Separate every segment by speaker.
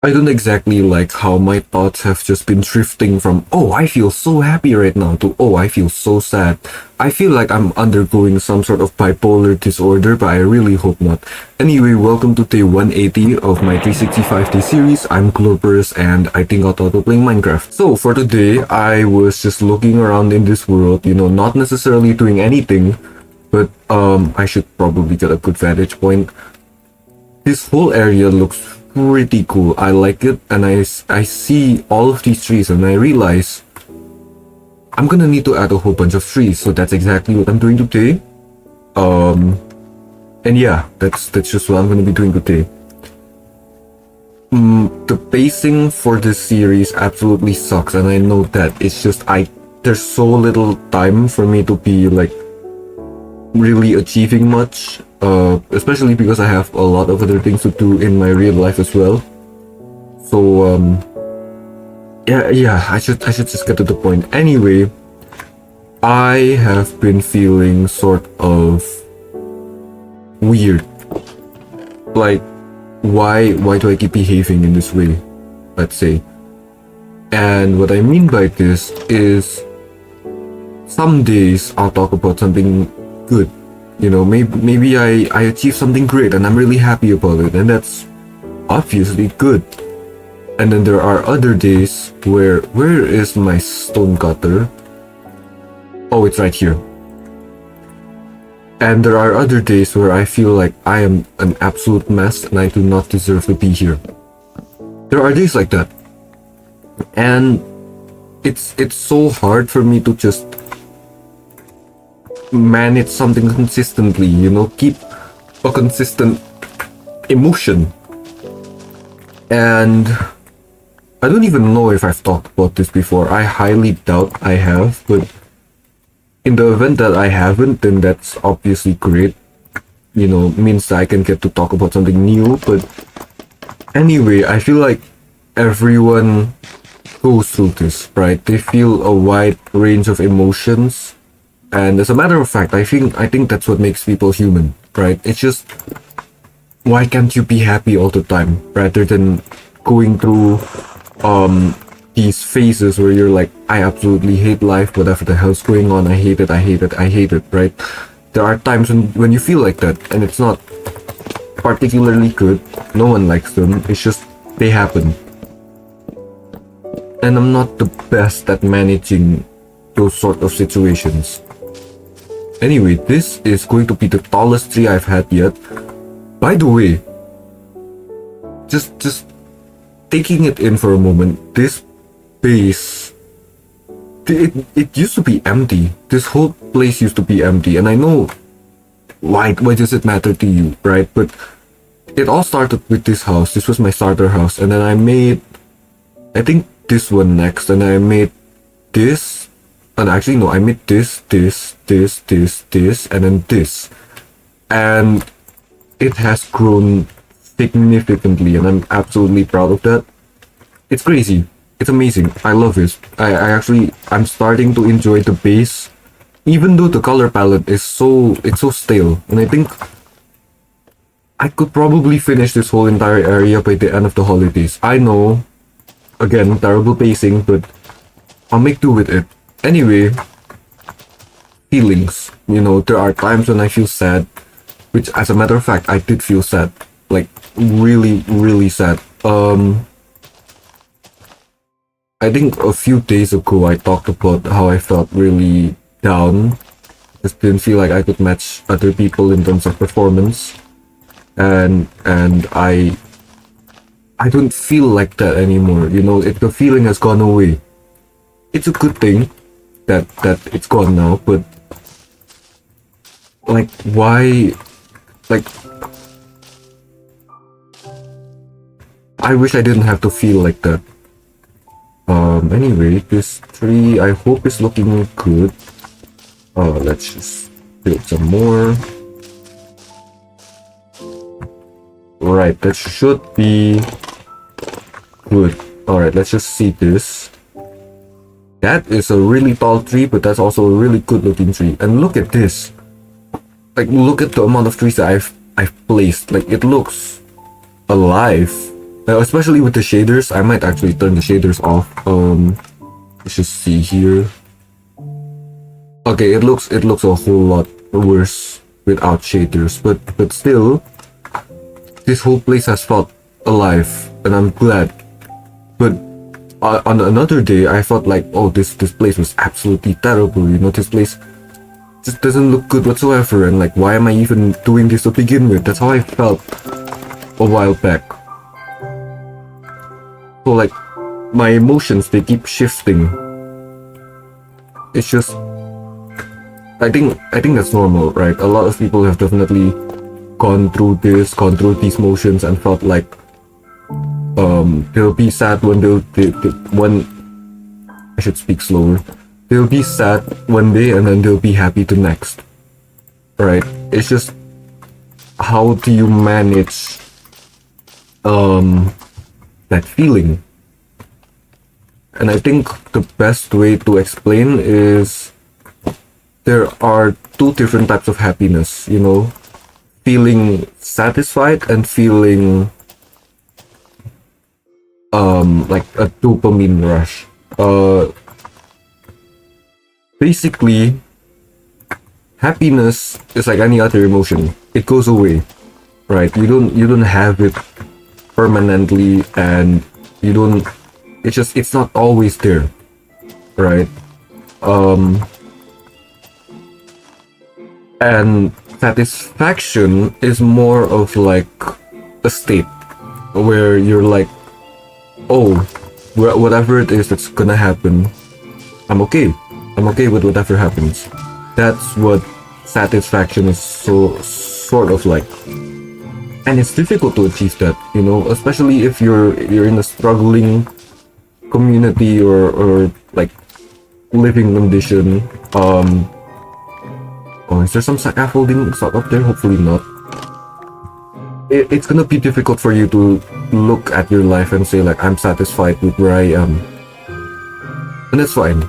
Speaker 1: I don't exactly like how my thoughts have just been drifting from, oh, I feel so happy right now, to, oh, I feel so sad. I feel like I'm undergoing some sort of bipolar disorder, but I really hope not. Anyway, welcome to day 180 of my 365-day series. I'm Glorporous, and I think I'll start playing Minecraft. So for today, I was just looking around in this world, not necessarily doing anything, but I should probably get a good vantage point. This whole area looks pretty cool. I like it, and I see all of these trees, and I realize I'm gonna need to add a whole bunch of trees. So that's exactly what I'm doing today. And yeah, that's just what I'm gonna be doing today. The pacing for this series absolutely sucks, and I know that. It's just there's so little time for me to be like really achieving much, especially because I have a lot of other things to do in my real life as well. So yeah, I should just get to the point. Anyway, I have been feeling sort of weird. Like, why do I keep behaving in this way? Let's say. And what I mean by this is, some days I'll talk about something good. Maybe I achieved something great and I'm really happy about it, and that's obviously good. And then there are other days where is my stone cutter? Oh, it's right here. And there are other days where I feel like I am an absolute mess and I do not deserve to be here. There are days like that. And it's so hard for me to just manage something consistently, keep a consistent emotion. And I don't even know if I've talked about this before. I highly doubt I have, but in the event that I haven't, then that's obviously great. Means that I can get to talk about something new. But anyway, I feel like everyone goes through this, right? They feel a wide range of emotions. And as a matter of fact, I think that's what makes people human, right? It's just, why can't you be happy all the time rather than going through these phases where you're like, I absolutely hate life, whatever the hell's going on, I hate it, right? There are times when you feel like that, and it's not particularly good. No one likes them. It's just, they happen. And I'm not the best at managing those sort of situations. Anyway, this is going to be the tallest tree I've had yet. By the way, just taking it in for a moment, this base, it used to be empty. This whole place used to be empty, and I know why does it matter to you, right? But it all started with this house. This was my starter house, and then I made, I think, this one next, and I made this. And actually, no, I made this, and then this. And it has grown significantly, and I'm absolutely proud of that. It's crazy. It's amazing. I love it. I'm starting to enjoy the base, even though the color palette is so stale. And I think I could probably finish this whole entire area by the end of the holidays. I know, again, terrible pacing, but I'll make do with it. Anyway, feelings. There are times when I feel sad, which, as a matter of fact, I did feel sad. Like, really, really sad. I think a few days ago I talked about how I felt really down. Just didn't feel like I could match other people in terms of performance. And I don't feel like that anymore. The feeling has gone away. It's a good thing that it's gone now, but like, why? Like, I wish I didn't have to feel like that. Anyway, this tree I hope is looking good. Let's just build some more. Right, that should be good. Alright, let's just see this. That is a really tall tree, but that's also a really good looking tree. And look at this. Like, look at the amount of trees that I've placed. Like, it looks alive. Especially with the shaders. I might actually turn the shaders off. Let's just see here. Okay, it looks a whole lot worse without shaders, but still, this whole place has felt alive, and I'm glad. But on another day, I felt like, oh, this place was absolutely terrible. You know, this place just doesn't look good whatsoever, and like, why am I even doing this to begin with? That's how I felt a while back. So like, my emotions, they keep shifting. It's just, I think that's normal, right? A lot of people have definitely gone through these motions and felt like they'll be sad when when I should speak slower. They'll be sad one day and then they'll be happy the next, right? It's just, how do you manage that feeling? And I think the best way to explain is there are two different types of happiness, you know, feeling satisfied and feeling like a dopamine rush. Basically, happiness is like any other emotion. It goes away, right? You don't have it permanently, and you don't, it's not always there, right? And satisfaction is more of like a state where you're like, oh, whatever it is that's gonna happen, I'm okay with whatever happens. That's what satisfaction is sort of like. And it's difficult to achieve that, you know, especially if you're in a struggling community or like living condition. Oh, is there some scaffolding stuff up there? Hopefully not. It's gonna be difficult for you to look at your life and say like, I'm satisfied with where I am. And that's fine.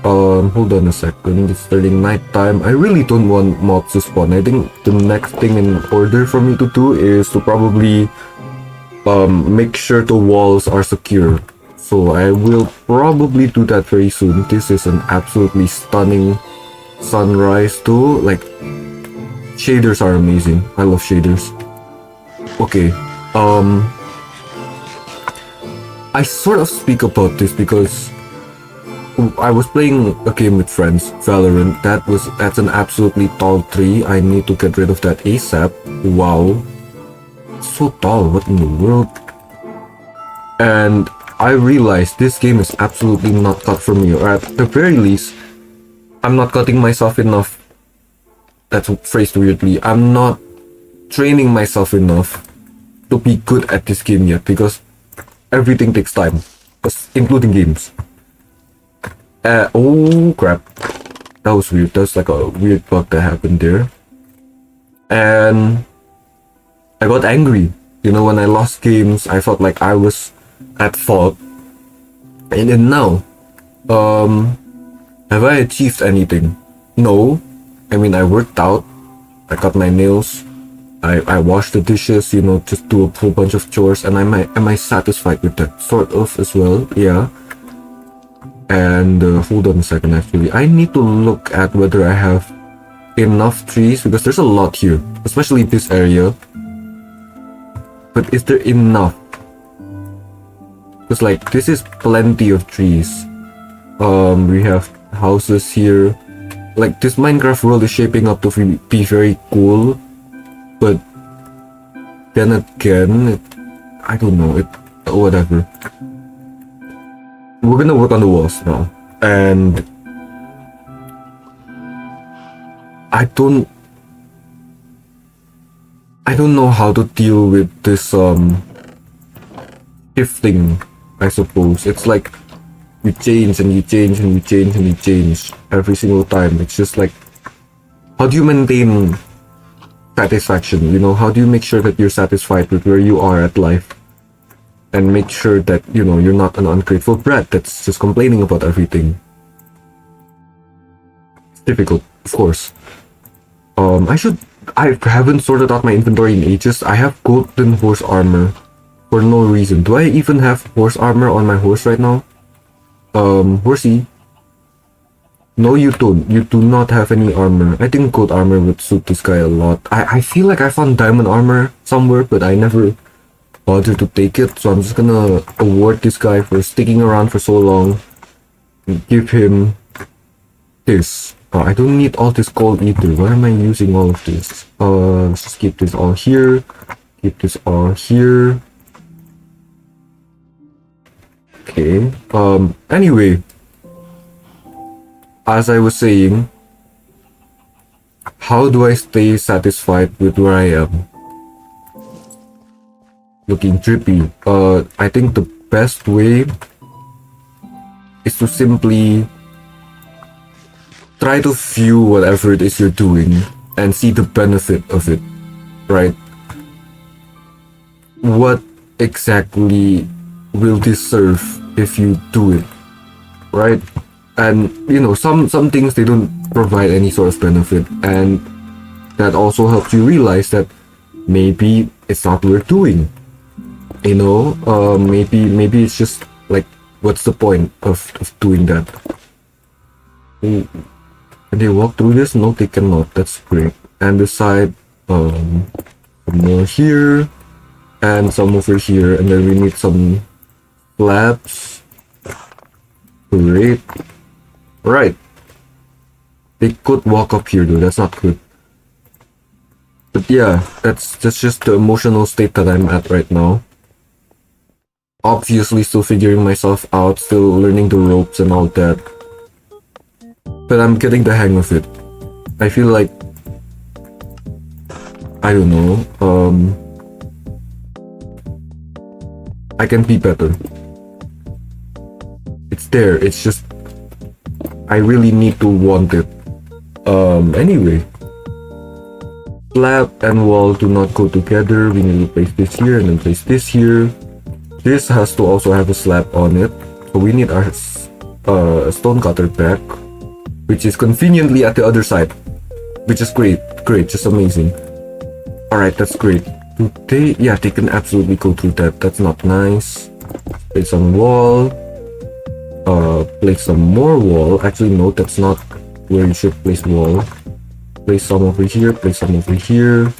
Speaker 1: Hold on a second, it's turning nighttime. I really don't want mobs to spawn. I think the next thing in order for me to do is to probably make sure the walls are secure. So I will probably do that very soon. This is an absolutely stunning sunrise too. Like, shaders are amazing. I love shaders. Okay, I sort of speak about this because I was playing a game with friends, Valorant. That's an absolutely tall tree. I need to get rid of that ASAP. Wow, so tall, what in the world? And I realized this game is absolutely not cut for me, or at the very least, I'm not cutting myself enough. That's phrased weirdly. I'm not training myself enough to be good at this game yet, because everything takes time, including games. Oh crap, that was weird. That's like a weird bug that happened there. And I got angry. You know, when I lost games, I felt like I was at fault. And then now, have I achieved anything? No. I mean, I worked out, I cut my nails, I washed the dishes, you know, just do a whole bunch of chores, and am I satisfied with that? Sort of as well, yeah. And hold on a second, actually, I need to look at whether I have enough trees, because there's a lot here, especially this area. But is there enough? Because like, this is plenty of trees. We have houses here. Like, this Minecraft world is shaping up to be very cool, but then again, I don't know, whatever. We're gonna work on the walls now, and I don't know how to deal with this shifting, I suppose. It's like you change and you change and you change and you change every single time. It's just like, how do you maintain satisfaction? You know, how do you make sure that you're satisfied with where you are at life, and make sure that, you know, you're not an ungrateful brat that's just complaining about everything? It's difficult, of course. I haven't sorted out my inventory in ages. I have golden horse armor, for no reason. Do I even have horse armor on my horse right now? Horsey. No, you don't. You do not have any armor. I think gold armor would suit this guy a lot. I feel like I found diamond armor somewhere, but I never bothered to take it. So I'm just gonna award this guy for sticking around for so long. And give him this. I don't need all this gold either. Why am I using all of this? Let's just keep this all here. Keep this all here. Okay. Anyway, as I was saying, how do I stay satisfied with where I am? Looking drippy. I think the best way is to simply try to view whatever it is you're doing and see the benefit of it, right? What exactly will this serve if you do it, right? And you know, some things, they don't provide any sort of benefit, and that also helps you realize that maybe it's not worth doing, you know. Maybe it's just like, what's the point of doing that? Can they walk through this? No, they cannot. That's great. And beside, some more here and some over here, and then we need some slabs. Great. Right. They could walk up here though, that's not good. But yeah, that's just the emotional state that I'm at right now. Obviously still figuring myself out, still learning the ropes and all that. But I'm getting the hang of it. I feel like, I don't know, I can be better. It's there, it's just, I really need to want it. Anyway. Slab and wall do not go together. We need to place this here and then place this here. This has to also have a slab on it. So we need our stone cutter back, which is conveniently at the other side. Which is great. Great, just amazing. Alright, that's great. Yeah, they can absolutely go through that. That's not nice. Place some wall. Place some more wall. Actually, no, that's not where you should place wall. Place some over here, place some over here,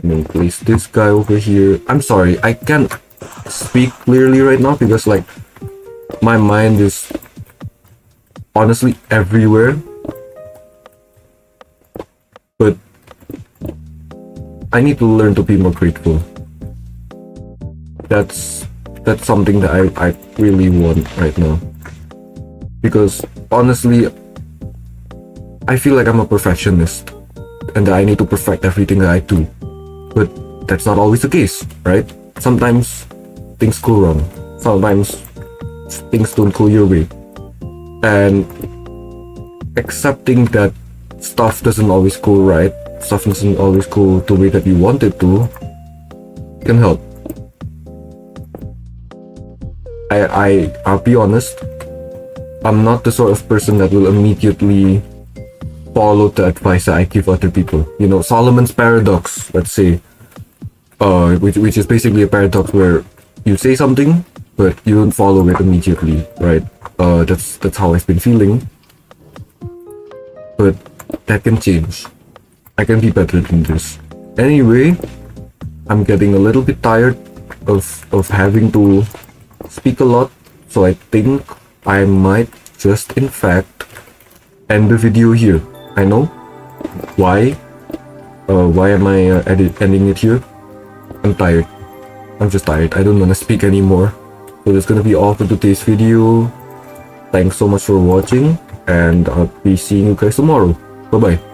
Speaker 1: and then place this guy over here. I'm sorry, I can't speak clearly right now because like my mind is honestly everywhere. But I need to learn to be more grateful. That's something that I really want right now. Because honestly, I feel like I'm a perfectionist and that I need to perfect everything that I do. But that's not always the case, right? Sometimes things go wrong. Sometimes things don't go your way. And accepting that stuff doesn't always go right, stuff doesn't always go the way that you want it to, can help. I'll be honest, I'm not the sort of person that will immediately follow the advice that I give other people. You know, Solomon's paradox, let's say, which is basically a paradox where you say something, but you don't follow it immediately, right? That's how I've been feeling. But that can change. I can be better than this. Anyway, I'm getting a little bit tired of having to speak a lot, so I think I might just in fact end the video here. I know. Why? Why am I ending it here? I'm tired. I'm just tired. I don't want to speak anymore. So that's gonna be all for today's video. Thanks so much for watching, and I'll be seeing you guys tomorrow. Bye bye.